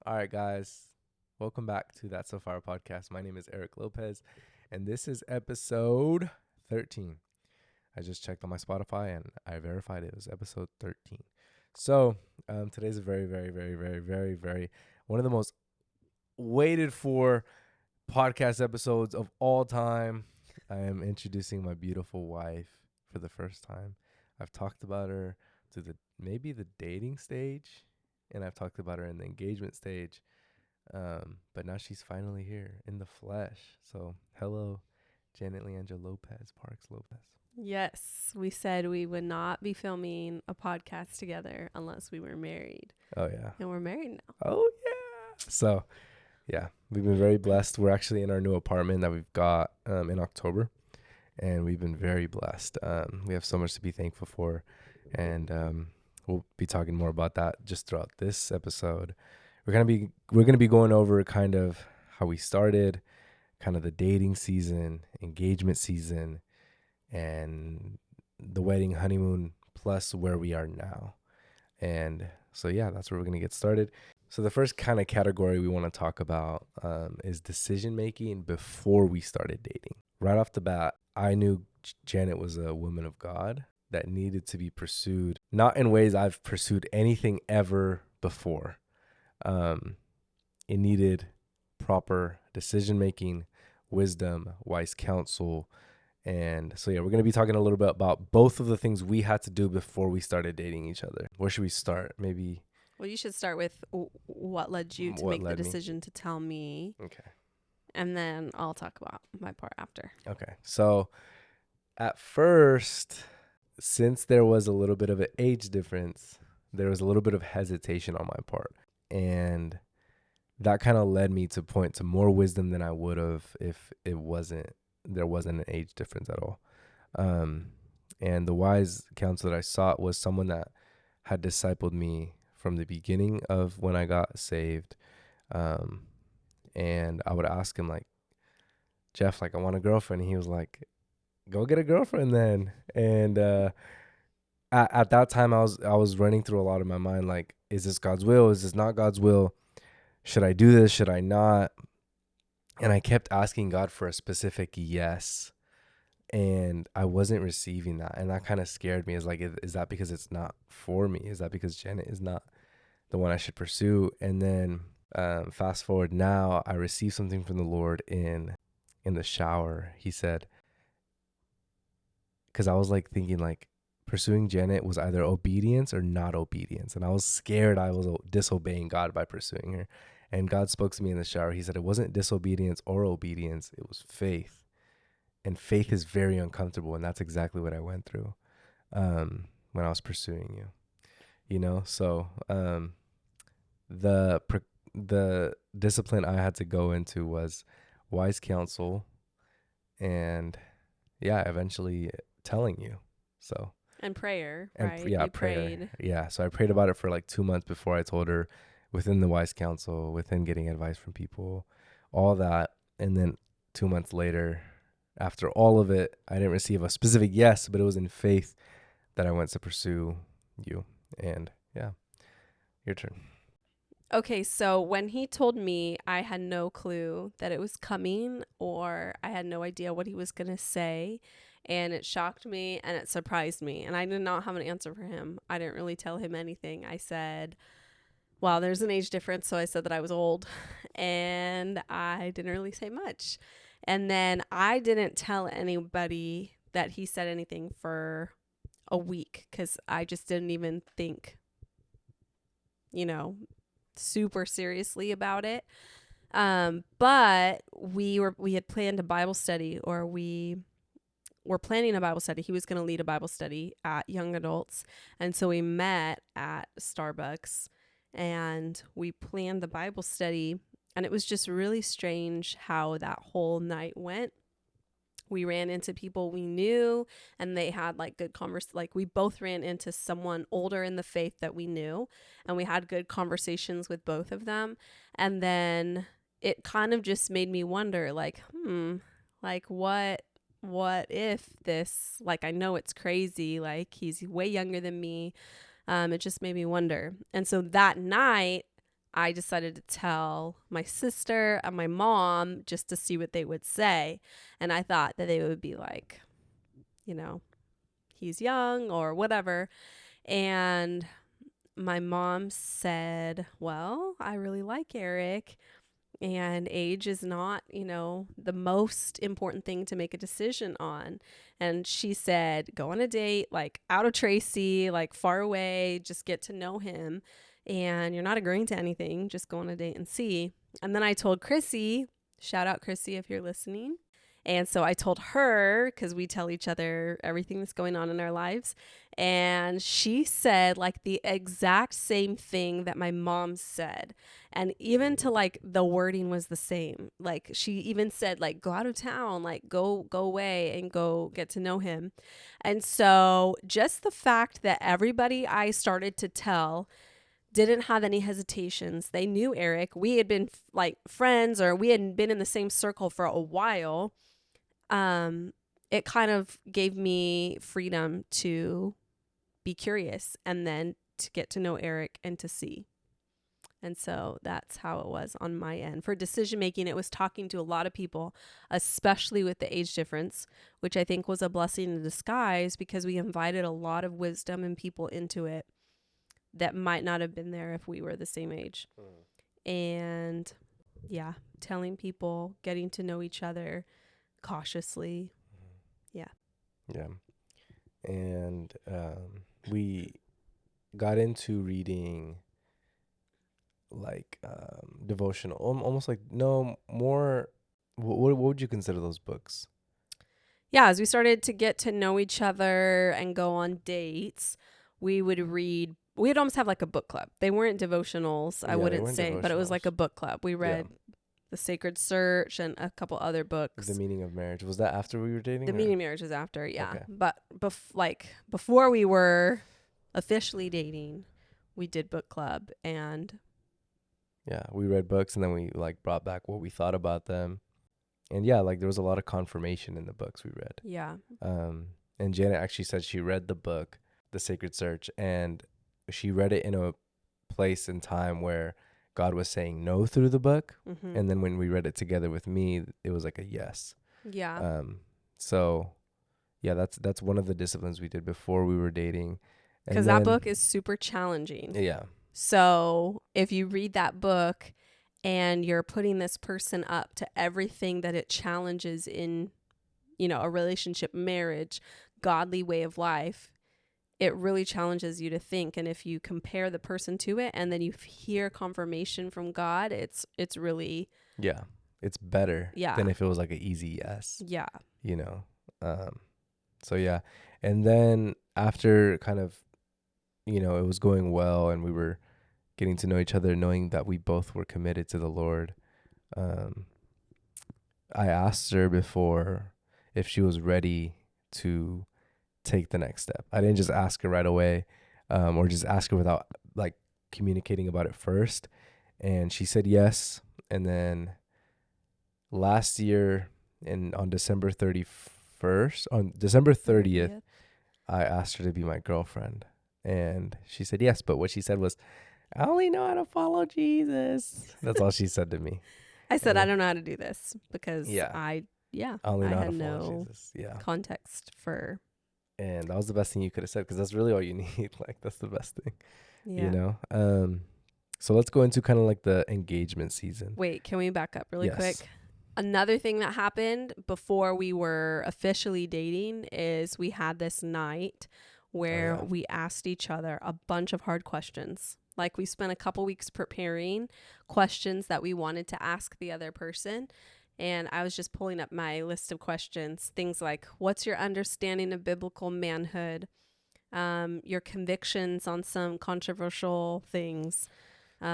All right, guys. Welcome back to That So Far podcast. My name is Eric Lopez, and this is episode 13. I just checked on my Spotify, and I verified it was episode 13. So today's a very one of the most waited for podcast episodes of all time. I am introducing my beautiful wife for the first time. I've talked about her to maybe the dating stage, and I've talked about her in the engagement stage. But now she's finally here in the flesh. So hello, Janet Leandra Lopez, Parks Lopez. Yes, we said we would not be filming a podcast together unless we were married. Oh yeah. And we're married now. Oh yeah. So yeah, we've been very blessed. We're actually in our new apartment that we've got in October, and we've been very blessed. We have so much to be thankful for, and we'll be talking more about that just throughout this episode. We're gonna be going over kind of how we started, kind of the dating season, engagement season, and the wedding, honeymoon, plus where we are now. And so yeah, that's where we're gonna get started. So the first kind of category we want to talk about is decision making before we started dating. Right off the bat, I knew Janet was a woman of God that needed to be pursued, not in ways I've pursued anything ever before. It needed proper decision making, wisdom, wise counsel. And so, yeah, we're going to be talking a little bit about both of the things we had to do before we started dating each other. Where should we start? Maybe. Well, you should start with what led you to make the decision to tell me. Okay. And then I'll talk about my part after. Okay. So at first, since there was a little bit of an age difference, there was a little bit of hesitation on my part. And that kind of led me to point to more wisdom than I would have if there wasn't an age difference at all. And the wise counsel that I sought was someone that had discipled me from the beginning of when I got saved. And I would ask him, like, Jeff, like, I want a girlfriend. And he was like, go get a girlfriend then. And at that time, I was running through a lot in my mind, like, is this God's will? Is this not God's will? Should I do this? Should I not? And I kept asking God for a specific yes. And I wasn't receiving that. And that kind of scared me. Is like, is that because it's not for me? Is that because Janet is not the one I should pursue? And then fast forward now, I received something from the Lord in the shower. He said, because I was like thinking like pursuing Janet was either obedience or not obedience. And I was scared I was disobeying God by pursuing her. And God spoke to me in the shower. He said it wasn't disobedience or obedience. It was faith. And faith is very uncomfortable. And that's exactly what I went through when I was pursuing you. You know, so the discipline I had to go into was wise counsel and, yeah, eventually telling you. So. And prayer, and right? Yeah, you prayer. Prayed. Yeah, so I prayed about it for like 2 months before I told her, within the wise counsel, within getting advice from people, all that. And then 2 months later, after all of it, I didn't receive a specific yes, but it was in faith that I went to pursue you. And yeah, your turn. Okay, so when he told me, I had no clue that it was coming, or I had no idea what he was going to say. And it shocked me and it surprised me. And I did not have an answer for him. I didn't really tell him anything. I said, well, there's an age difference. So I said that I was old, and I didn't really say much. And then I didn't tell anybody that he said anything for a week, because I just didn't even think, super seriously about it. But we had planned a Bible study, or we were planning a Bible study. He was going to lead a Bible study at young adults. And so we met at Starbucks and we planned the Bible study. And it was just really strange how that whole night went. We ran into people we knew, and they had like good like we both ran into someone older in the faith that we knew, and we had good conversations with both of them. And then it kind of just made me wonder, like, like what if this, like, I know it's crazy, like he's way younger than me. It just made me wonder. And so that night I decided to tell my sister and my mom just to see what they would say. And I thought that they would be like, you know, he's young or whatever. And my mom said, well, I really like Eric. And age is not, the most important thing to make a decision on. And she said, go on a date, like out of Tracy, like far away, just get to know him. And you're not agreeing to anything, just go on a date and see. And then I told Chrissy, shout out Chrissy if you're listening. And so I told her, because we tell each other everything that's going on in our lives. And she said like the exact same thing that my mom said. And even to like the wording was the same. Like she even said like go out of town, like go away and go get to know him. And so just the fact that everybody I started to tell didn't have any hesitations. They knew Eric. We had been like friends, or we had been in the same circle for a while. It kind of gave me freedom to be curious and then to get to know Eric and to see. And so that's how it was on my end. For decision making, it was talking to a lot of people, especially with the age difference, which I think was a blessing in disguise because we invited a lot of wisdom and people into it that might not have been there if we were the same age. And yeah, telling people, getting to know each other cautiously. Yeah. Yeah. And we got into reading like devotional, almost like no more. What would you consider those books? Yeah, as we started to get to know each other and go on dates, we would we'd almost have like a book club. They weren't devotionals, I wouldn't say, but it was like a book club. We read The Sacred Search and a couple other books. The Meaning of Marriage. Was that after we were dating? The Meaning of Marriage was after, yeah. Okay. But before we were officially dating, we did book club. And yeah, we read books and then we like brought back what we thought about them. And yeah, like there was a lot of confirmation in the books we read. Yeah. And Janet actually said she read the book, The Sacred Search, and she read it in a place and time where God was saying no through the book. Mm-hmm. And then when we read it together with me, it was like a yes. Yeah. So yeah, that's one of the disciplines we did before we were dating. Because that book is super challenging. Yeah. So if you read that book and you're putting this person up to everything that it challenges in, a relationship, marriage, godly way of life, it really challenges you to think. And if you compare the person to it and then you hear confirmation from God, it's really... Yeah. It's better than if it was like an easy yes. Yeah. So yeah. And then after kind of, it was going well and we were getting to know each other, knowing that we both were committed to the Lord. I asked her before if she was ready to take the next step. I didn't just ask her right away, or just ask her without like communicating about it first. And she said yes. And then last year on December 30th, I asked her to be my girlfriend. And she said yes. But what she said was, I only know how to follow Jesus. That's all she said to me. I said, I don't know how to do this because I only know how to follow Jesus. Yeah. Context for. And that was the best thing you could have said, because that's really all you need. Like, that's the best thing, So let's go into kind of like the engagement season. Wait, can we back up really quick? Another thing that happened before we were officially dating is we had this night where we asked each other a bunch of hard questions. Like we spent a couple weeks preparing questions that we wanted to ask the other person. And I was just pulling up my list of questions. Things like, what's your understanding of biblical manhood? Your convictions on some controversial things. What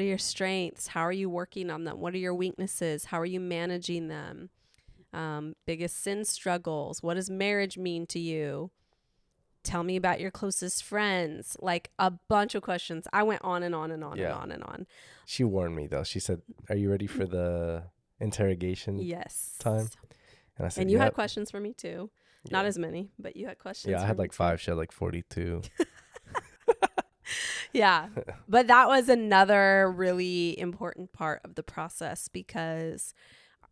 are your strengths? How are you working on them? What are your weaknesses? How are you managing them? Biggest sin struggles. What does marriage mean to you? Tell me about your closest friends. Like a bunch of questions. I went on and on and on and on and on. She warned me though. She said, are you ready for the interrogation time? And I said, and you had questions for me too. Not as many, but you had questions. Yeah, I had like 5. She had like 42. Yeah. But that was another really important part of the process because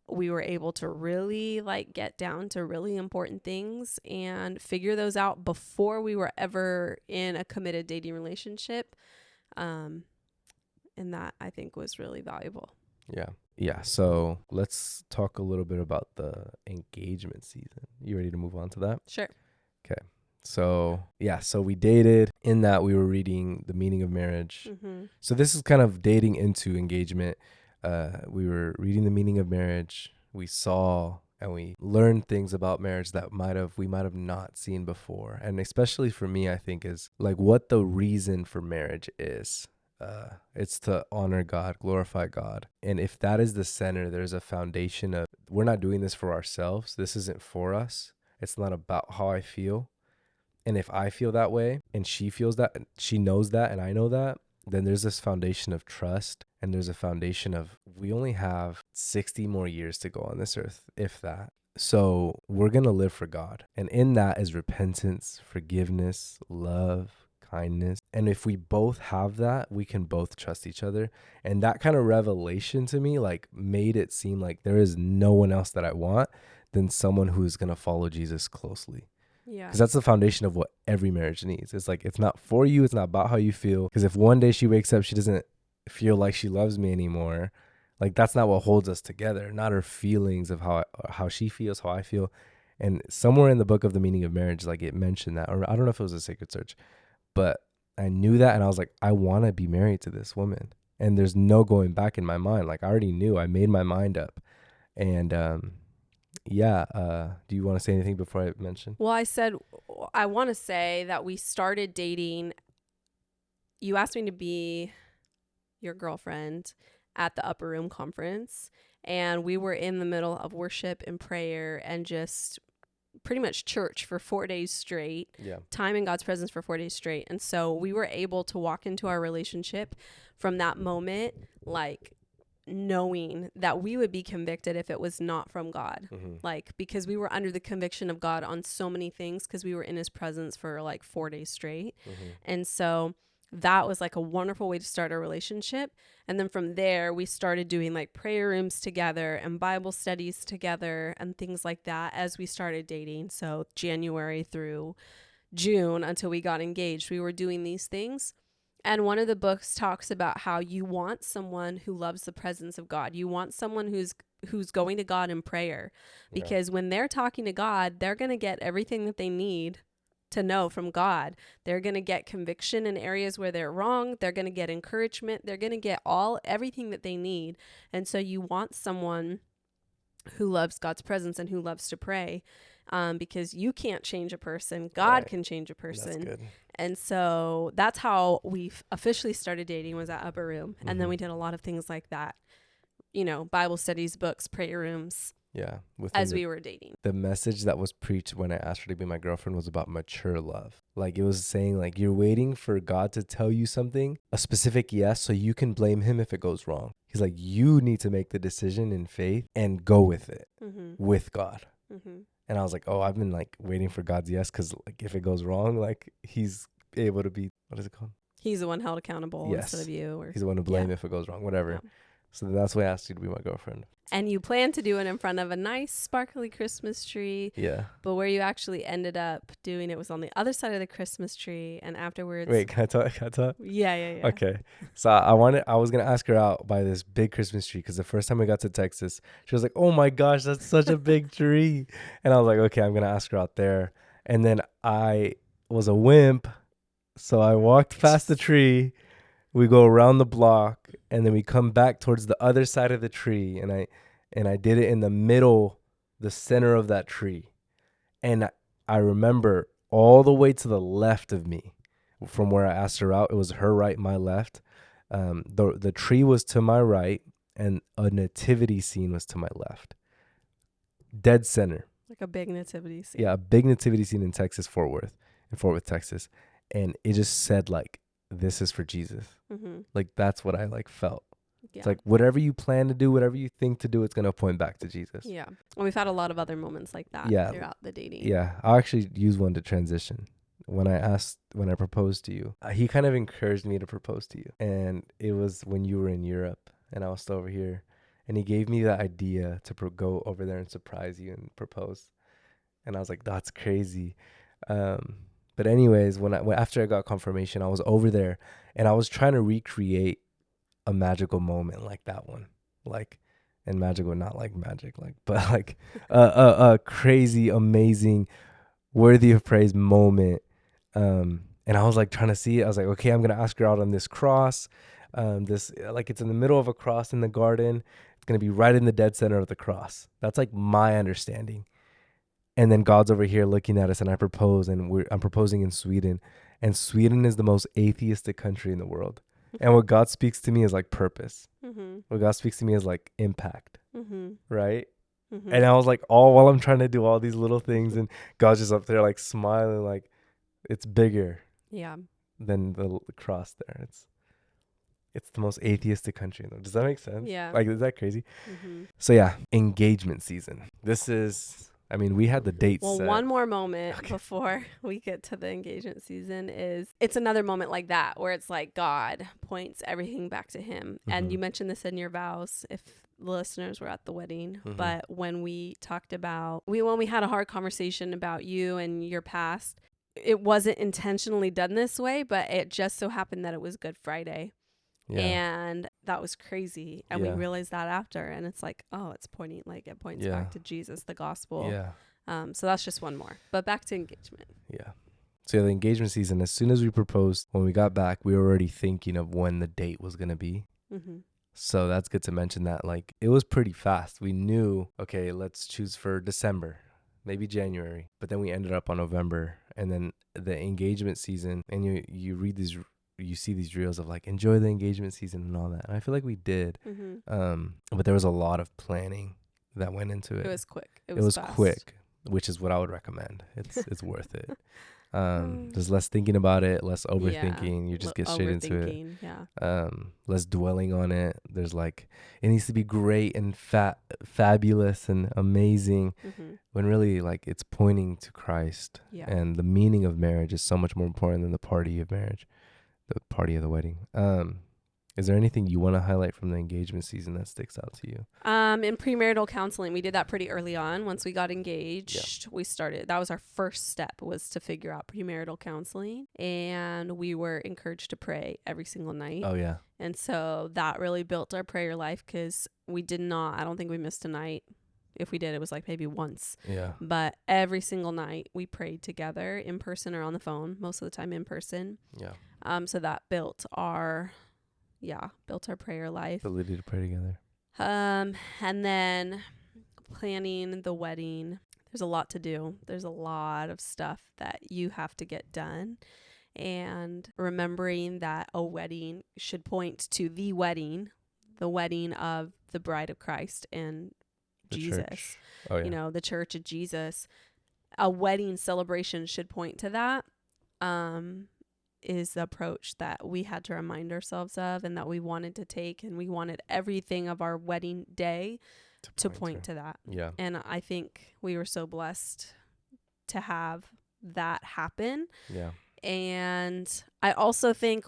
we were able to really like get down to really important things and figure those out before we were ever in a committed dating relationship. And that I think was really valuable. Yeah. Yeah. So let's talk a little bit about the engagement season. You ready to move on to that? Sure. Okay. So, yeah. So we dated. In that, we were reading The Meaning of Marriage. Mm-hmm. So this is kind of dating into engagement. We were reading The Meaning of Marriage. We saw and we learned things about marriage that we might have not seen before. And especially for me, I think is like what the reason for marriage is. It's to honor God, glorify God. And if that is the center, there's a foundation of we're not doing this for ourselves. This isn't for us. It's not about how I feel. And if I feel that way and she feels that, and she knows that, and I know that, then there's this foundation of trust. And there's a foundation of we only have 60 more years to go on this earth, if that. So we're going to live for God. And in that is repentance, forgiveness, love, kindness. And if we both have that, we can both trust each other. And that kind of revelation to me like made it seem like there is no one else that I want than someone who is going to follow Jesus closely. Yeah. Because that's the foundation of what every marriage needs. It's like, it's not for you. It's not about how you feel. Because if one day she wakes up, she doesn't feel like she loves me anymore, like that's not what holds us together. Not her feelings of how she feels, how I feel. And somewhere in the book of The Meaning of Marriage, like it mentioned that, or I don't know if it was a Sacred Search, but I knew that. And I was like, I want to be married to this woman. And there's no going back in my mind. Like I already knew, I made my mind up. And, do you want to say anything before I mention? Well, I want to say that we started dating. You asked me to be your girlfriend at the Upper Room Conference, and we were in the middle of worship and prayer and just pretty much church for 4 days straight. Yeah. Time in God's presence for 4 days straight. And so we were able to walk into our relationship from that moment, like knowing that we would be convicted if it was not from God. Mm-hmm. Like, because we were under the conviction of God on so many things because we were in his presence for like 4 days straight. Mm-hmm. And so that was like a wonderful way to start our relationship. And then from there, we started doing like prayer rooms together and Bible studies together and things like that as we started dating. So January through June until we got engaged, we were doing these things. And one of the books talks about how you want someone who loves the presence of God. You want someone who's going to God in prayer, because when they're talking to God, they're going to get everything that they need to know from God. They're going to get conviction in areas where they're wrong. They're going to get encouragement. They're going to get everything that they need. And so you want someone who loves God's presence and who loves to pray, because you can't change a person. God can change a person. That's good. And so that's how we officially started dating, was at Upper Room. Mm-hmm. And then we did a lot of things like that, Bible studies, books, prayer rooms. Yeah. As we were dating. The message that was preached when I asked her to be my girlfriend was about mature love. Like it was saying like, you're waiting for God to tell you something, a specific yes, so you can blame him if it goes wrong. He's like, you need to make the decision in faith and go with it, with God. Mm-hmm. And I was like, oh, I've been like waiting for God's yes, because like if it goes wrong, like he's able to be, what is it called? He's the one held accountable instead of you. Or, he's the one to blame if it goes wrong, whatever. Yeah. So that's why I asked you to be my girlfriend. And you planned to do it in front of a nice sparkly Christmas tree. Yeah. But where you actually ended up doing it was on the other side of the Christmas tree. And afterwards. Wait, can I talk? Yeah. Okay. So I was going to ask her out by this big Christmas tree, because the first time we got to Texas, she was like, oh my gosh, that's such a big tree. And I was like, okay, I'm going to ask her out there. And then I was a wimp. So I walked past the tree. We go around the block, and then we come back towards the other side of the tree, and I did it in the middle, the center of that tree. And I remember all the way to the left of me from where I asked her out. It was her right, my left. The tree was to my right, and a nativity scene was to my left. Dead center. Like a big nativity scene. Yeah, a big nativity scene in Fort Worth, Texas. And it just said like, this is for Jesus. Mm-hmm. Like that's what I like felt. Yeah. It's like whatever you plan to do, whatever you think to do, it's gonna point back to Jesus. Yeah, and we've had a lot of other moments like that throughout the dating. Yeah, I'll actually use one to transition. when I proposed to you, he kind of encouraged me to propose to you. And it was when you were in Europe and I was still over here. And he gave me the idea to go over there and surprise you and propose. And I was like, that's crazy. Um, but anyways, after I got confirmation, I was over there and I was trying to recreate a magical moment like that one, like, and magical, not like magic, like, but like a crazy, amazing, worthy of praise moment. And I was like trying to see it. I was like, okay, I'm gonna ask her out on this cross. This like it's in the middle of a cross in the garden. It's gonna be right in the dead center of the cross. That's like my understanding. And then God's over here looking at us, and I propose, and I'm proposing in Sweden, and Sweden is the most atheistic country in the world. And what God speaks to me is like purpose. Mm-hmm. What God speaks to me is like impact, Mm-hmm. right? Mm-hmm. And I was like, all while I'm trying to do all these little things, and God's just up there like smiling, like it's bigger Yeah. than the cross there. It's the most atheistic country in the world. Does that make sense? Yeah. Like, is that crazy? Mm-hmm. So yeah, engagement season. This is, I mean, we had the dates Well, set. one more moment before we get to the engagement season is it's another moment like that where it's like God points everything back to him. And you mentioned this in your vows if the listeners were at the wedding. But when we talked about, when we had a hard conversation about you and your past, it wasn't intentionally done this way, but it just so happened that it was Good Friday. Yeah. And that was crazy. And we Yeah. realized that after. And it's like, oh, it's pointing, like it points Yeah. back to Jesus, the gospel. Yeah. So that's just one more. But back to engagement. Yeah. So yeah, the engagement season, as soon as we proposed, when we got back, we were already thinking of when the date was going to be. Mm-hmm. So that's good to mention that, like, it was pretty fast. We knew, okay, let's choose for December, maybe January. But then we ended up on November. And then the engagement season, and you read these, you see these reels of like, enjoy the engagement season and all that. And I feel like we did. Mm-hmm. But there was a lot of planning that went into it. It was quick. It was fast. quick, which is what I would recommend. It's worth it. There's less thinking about it, less overthinking. Yeah. You just get straight into it. Yeah. Less dwelling on it. There's like, it needs to be great and fabulous and amazing, when really like it's pointing to Christ. Yeah. And the meaning of marriage is so much more important than the party of marriage, the party of the wedding. Is there anything you want to highlight from the engagement season that sticks out to you? In premarital counseling, we did that pretty early on. Once we got engaged, we started. That was our first step, was to figure out premarital counseling. And we were encouraged to pray every single night. Oh, yeah. And so that really built our prayer life, because we did not, I don't think we missed a night. If we did, it was like maybe once. Yeah. But every single night we prayed together, in person or on the phone, most of the time in person. Yeah. So that built our prayer life. Ability to pray together. And then planning the wedding. There's a lot to do. There's a lot of stuff that you have to get done. And remembering that a wedding should point to the wedding of the bride of Christ and The Jesus. church. Oh, yeah. You know, the church of Jesus. A wedding celebration should point to that. Is the approach that we had to remind ourselves of, and that we wanted to take, and we wanted everything of our wedding day to point to that. Yeah. And I think we were so blessed to have that happen. Yeah. And I also think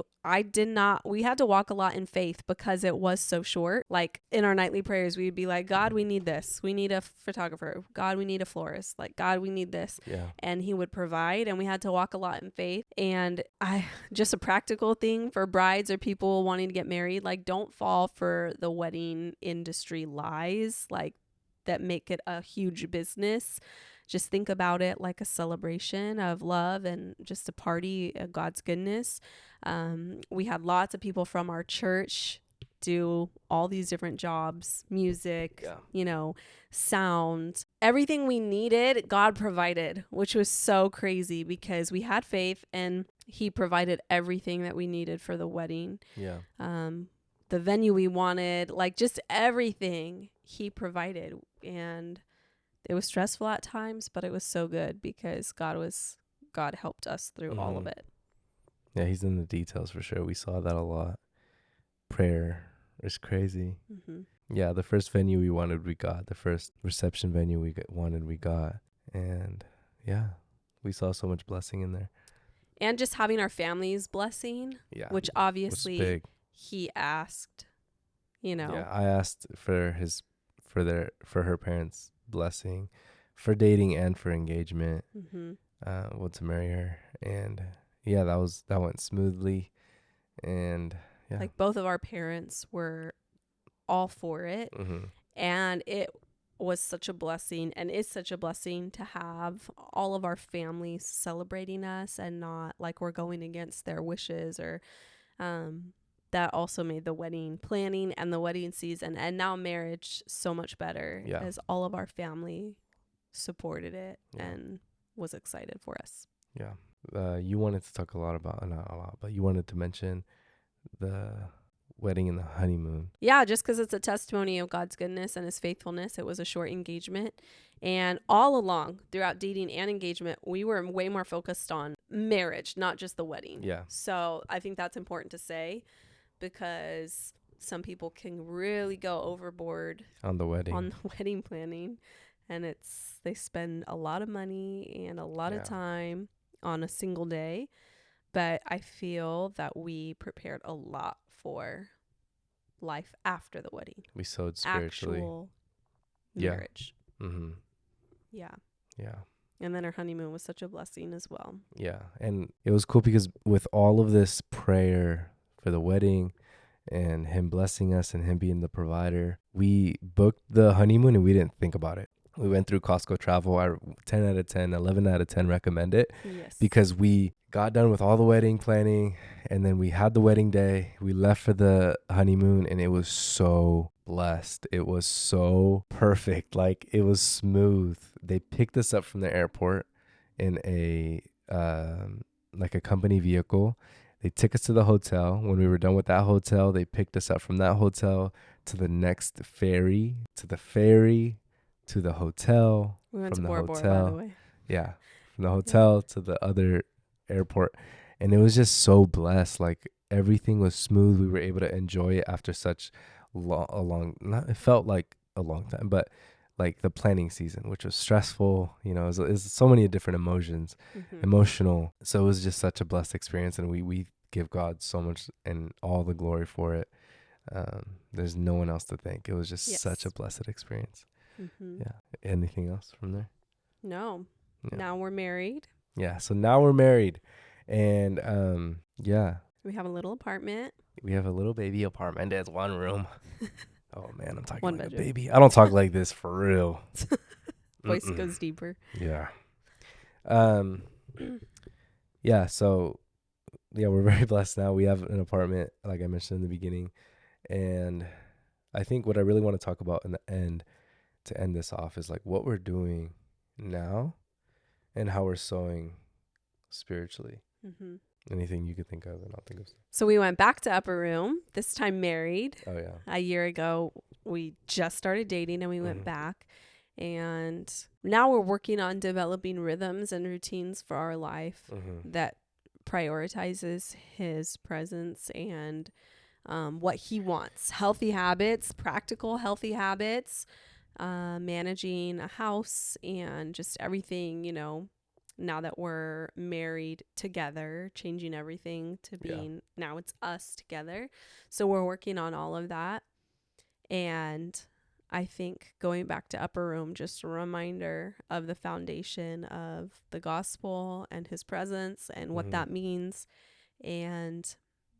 we had to walk a lot in faith because it was so short. Like in our nightly prayers, we'd be like, God, we need this. We need a photographer. God, we need a florist. Like, God, we need this. Yeah. And he would provide, and we had to walk a lot in faith. And just a practical thing for brides or people wanting to get married, like, don't fall for the wedding industry lies, like, that make it a huge business. Just think about it like a celebration of love and just a party of God's goodness. We had lots of people from our church do all these different jobs, music, sound, everything we needed, God provided, which was so crazy because we had faith and he provided everything that we needed for the wedding. Yeah. The venue we wanted, like just everything he provided. And it was stressful at times, but it was so good because God helped us through all of it. Yeah, he's in the details for sure. We saw that a lot. Prayer is crazy. Yeah, the first venue we wanted, we got. The first reception venue we got. And yeah, we saw so much blessing in there. And just having our family's blessing, Yeah, which was obviously big. he asked, you know. Yeah, I asked for her parents' blessing for dating and for engagement. Mm-hmm. Well, to marry her, and yeah, that went smoothly, and yeah. Like both of our parents were all for it. Mm-hmm. And it was such a blessing and is such a blessing to have all of our families celebrating us and not like we're going against their wishes or that also made the wedding planning and the wedding season and now marriage so much better Yeah. as all of our family supported it Yeah. and was excited for us. Yeah. You wanted to talk a lot about, not a lot, but you wanted to mention the wedding and the honeymoon. Yeah, just because it's a testimony of God's goodness and his faithfulness. It was a short engagement. And all along, throughout dating and engagement, we were way more focused on marriage, not just the wedding. Yeah. So I think that's important to say because some people can really go overboard On the wedding. on the wedding planning. And they spend a lot of money and a lot of time on a single day. But I feel that we prepared a lot for life after the wedding. We sowed spiritually. Actual marriage. Mm-hmm. Yeah. Yeah. And then our honeymoon was such a blessing as well. Yeah. And it was cool because with all of this prayer for the wedding and him blessing us and him being the provider, we booked the honeymoon and we didn't think about it. We went through Costco travel. I 10 out of 10, 11 out of 10 recommend it. Yes. Because we got done with all the wedding planning and then we had the wedding day. We left for the honeymoon and it was so blessed. It was so perfect. Like it was smooth. They picked us up from the airport in a like a company vehicle. They took us to the hotel. When we were done with that hotel, they picked us up from that hotel to the next ferry, to the ferry, to the hotel. We went from to the Bora Bora, hotel. by the way. Yeah. From the hotel to the other airport. And it was just so blessed. Like everything was smooth. We were able to enjoy it after such it felt like a long time, but like the planning season, which was stressful, you know, it was so many different emotions, emotional. So it was just such a blessed experience. And we give God so much and all the glory for it. There's no one else to thank. It was just such a blessed experience. Yeah. Anything else from there? No. Yeah. Now we're married. Yeah. So now we're married. And yeah. We have a little apartment. We have a little baby apartment. It's one room. Oh man, I'm talking One like bedroom. a baby. I don't talk like this for real. Voice goes deeper. Yeah. Yeah, so yeah, we're very blessed now. We have an apartment, like I mentioned in the beginning. And I think what I really want to talk about in the end to end this off is like what we're doing now and how we're sowing spiritually. Anything you could think of, and I'll think of. So we went back to Upper Room, this time married. Oh yeah. A year ago, we just started dating and we went back. And now we're working on developing rhythms and routines for our life that prioritizes his presence and what he wants. Healthy habits, practical healthy habits, managing a house and just everything, you know, now that we're married together, changing everything to being now it's us together. So we're working on all of that. And I think going back to Upper Room, just a reminder of the foundation of the gospel and his presence and what that means. And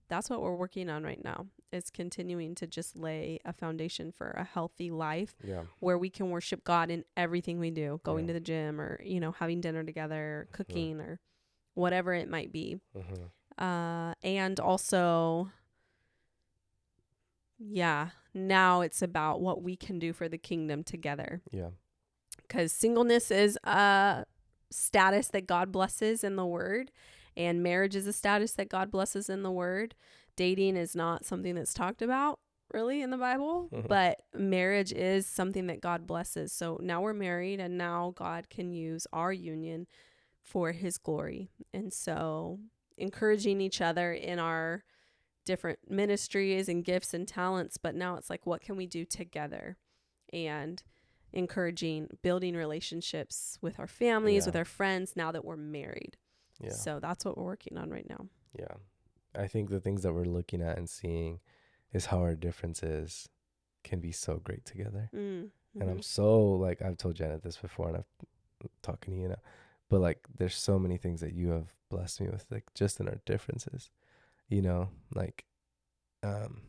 that's what we're working on right now, is continuing to just lay a foundation for a healthy life where we can worship God in everything we do, going to the gym or, you know, having dinner together, cooking or whatever it might be. And also, now it's about what we can do for the kingdom together. Yeah. Because singleness is a status that God blesses in the word. And marriage is a status that God blesses in the word. Dating is not something that's talked about really in the Bible, but marriage is something that God blesses. So now we're married and now God can use our union for his glory. And so encouraging each other in our different ministries and gifts and talents, but now it's like, what can we do together? And encouraging, building relationships with our families, with our friends, now that we're married. Yeah. So that's what we're working on right now. Yeah. I think the things that we're looking at and seeing is how our differences can be so great together. Mm. And I'm Hmm. so like I've told Janet this before and I'm talking to you now. But like there's so many things that you have blessed me with, like just in our differences. You know, like um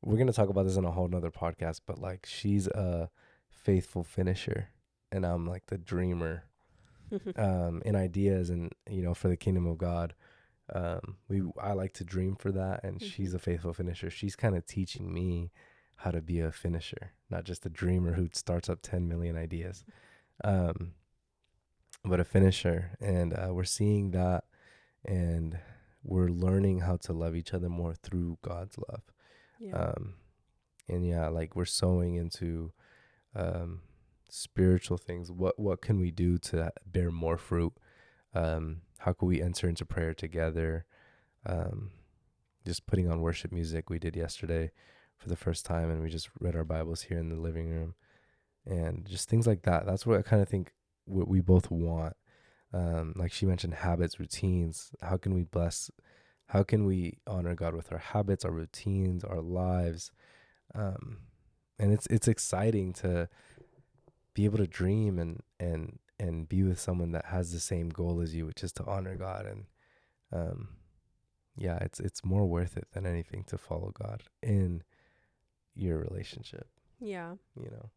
we're gonna talk about this in a whole nother podcast, but like she's a faithful finisher and I'm like the dreamer in ideas and for the kingdom of God. I like to dream for that, and Hmm. she's a faithful finisher. She's kind of teaching me how to be a finisher, not just a dreamer who starts up 10 million ideas, um, but a finisher. And we're seeing that, and we're learning how to love each other more through God's love. Yeah. Um, and yeah, like we're sowing into um, spiritual things. What can we do to bear more fruit? How can we enter into prayer together? Um, just putting on worship music we did yesterday for the first time, and we just read our Bibles here in the living room, and just things like that. That's what I kind of think what we both want. Like she mentioned, habits, routines. How can we honor God with our habits, our routines, our lives? Um, and it's exciting to be able to dream and be with someone that has the same goal as you, which is to honor God. And um, yeah, it's more worth it than anything to follow God in your relationship, Yeah. you know.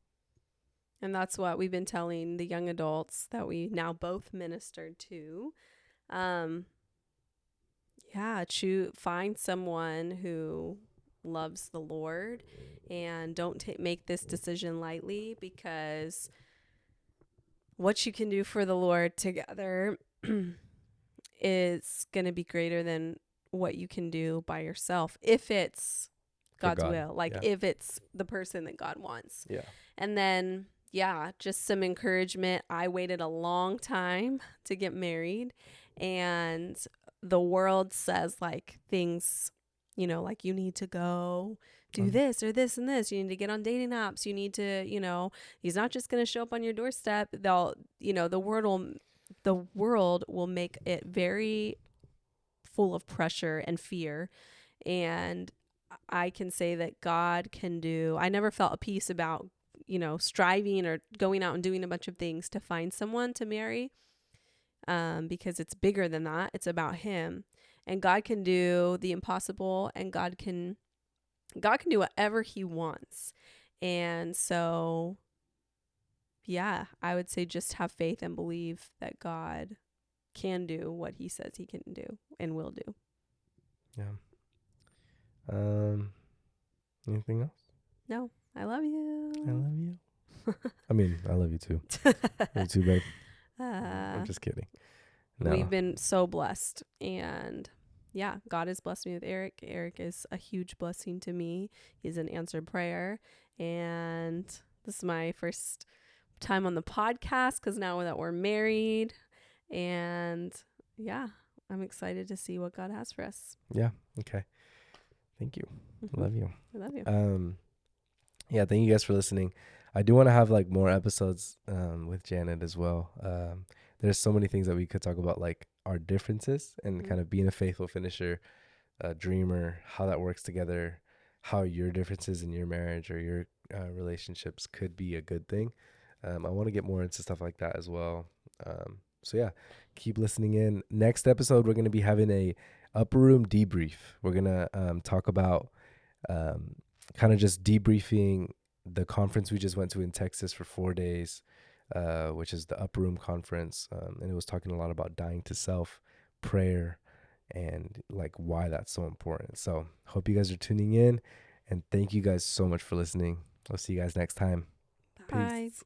And that's what we've been telling the young adults that we now both ministered to. Um, yeah, find someone who loves the Lord, and don't make this decision lightly, because what you can do for the Lord together is going to be greater than what you can do by yourself, if it's For God's God. will, like Yeah. if it's the person that God wants. Yeah. And then, yeah, just some encouragement. I waited a long time to get married, and the world says like things, like you need to go do Um, this or this and this. You need to get on dating apps. You need to, he's not just going to show up on your doorstep. The world will make it very full of pressure and fear. And I can say that God can do, I never felt a peace about, striving or going out and doing a bunch of things to find someone to marry, because it's bigger than that. It's about Him. And God can do the impossible, and God can do whatever He wants. And so, yeah, I would say just have faith and believe that God can do what He says He can do and will do. yeah. Um, anything else? No, I love I you. love you. I mean, I love you too. Love you too, babe. I'm uh, just kidding. we've No. been so blessed, and yeah, God has blessed me with Eric. Eric is a huge blessing to me. He's an answered prayer, and this is my first time on the podcast, because now that we're married, and yeah, I'm excited to see what God has for us. Yeah. Okay. Thank you. Mm-hmm. Love you. I love you. Yeah, thank you guys for listening. I do want to have like more episodes with Janet as well. There's so many things that we could talk about, like our differences and Mm-hmm. kind of being a faithful finisher, a dreamer, how that works together, how your differences in your marriage or your relationships could be a good thing. I want to get more into stuff like that as well. So yeah, keep listening in. Next episode, we're gonna be having a upper room debrief. We're gonna talk about um, kind of just debriefing the conference we just went to in Texas for 4 days, which is the Upper Room Conference. And it was talking a lot about dying to self, prayer, and like why that's so important. So, hope you guys are tuning in, and thank you guys so much for listening. I'll see you guys next time. Bye. Peace.